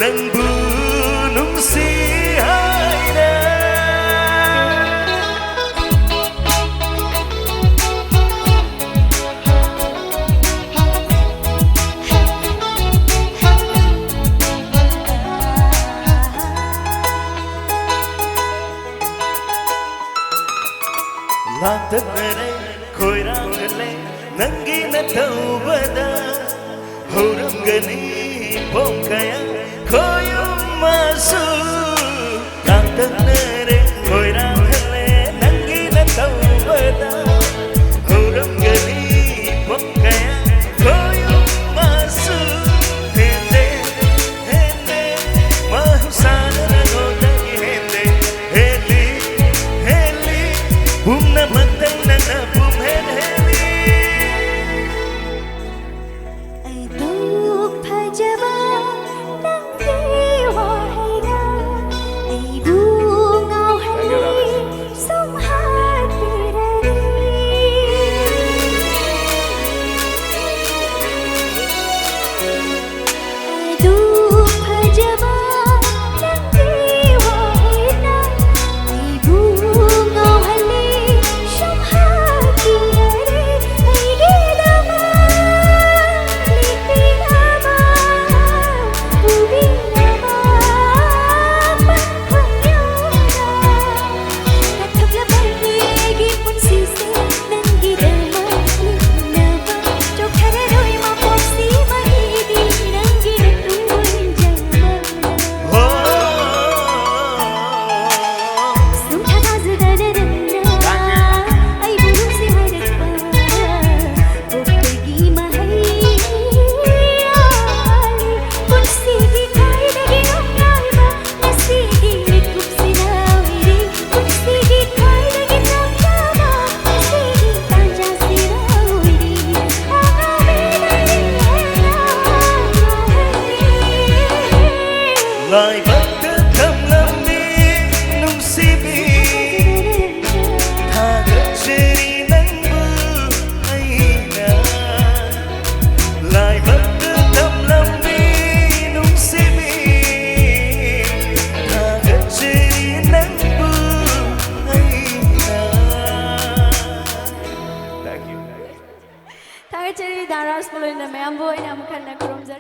ꯅꯪꯕꯨ ꯅꯨꯡꯁꯤ ꯍꯥꯏꯅ ಲಾಂತನರೆ ಕೊಯ್ರಾಗಲೆ ನಂಗಿನ ತೌಬದ ಹೊರಂಗನಿ ಪೊಂಕಯ ಕೊಯ್ಯುಮ್ಮಸು ಲಾಂತನರೆ ಕೊಯ್ರಾಗಲೆ ನಂಗಿನ ತೌಬದ ಹೊರಂಗನಿ ಪೊಂಕಯ ಕೊಯ್ಯುಮ್ಮಸು ಹೆಂದೆ ಹೆಂದೆ ಮಹುಸಾನರ ಗೋದಗಿ ಹೆಂದೆ ಹೇಲಿ ಹೇಲಿ ಬುಮ್ನ ಮತ್ತನ್ನ ಬುಮ್ ಹೇಲಿ ಐದು ಭಜವ ನಂಗೆ ವಾಹಿನ ಐದು ngauhali sumhatirari ಐದು ಭಜವ ನಂಗೆ ವಾಹಿನ ಐದು ngauhali sumhatirari ಐಗಿದಮ ಲಿಪಿನಮ ಉಬಿನಮ ಪಂಪಯೋನ ಕಥಬ್ಲ ಬರ್ನಿಗೆ ಪುನ್ಸಿಸೆ ನಂಗಿದಮ ಲಿಪಿನಮ ಚೋಖರರೋಯ್ ಮಾ ಪೋಸಿ ಮಹಿದಿ ನಂಗಿನ ತುಂಜಂಗಮ ಸುಂಠಗಾಜುದನರನ್ನ ಐ ಬುರುಸಿ ಹರಪ್ಪ ಒಪ್ಪಗಿ ಮಹೈ ಪುನ್ಸಿಗಿ ಕಾಯ್ದಗಿ ನಮ್ಯಾಲ್ಮ ನಸಿಗಿ ಕುಪ್ಸಿನಾವಿರಿ ಪುನ್ಸಿಗಿ ಕಾಯ್ದಗಿ ನಮ್ಯಾಮ ನಸಿಗಿ ತಾಂಜಾಸಿರಾವಿರಿ lai bắt thầm lami nungsibi thagat cheri nangbu aina lai bắt thầm lami nungsibi thagat cheri nangbu aina. Thank you. Tagad cheri daras puluin na mayambo ina mukhan na kurumzari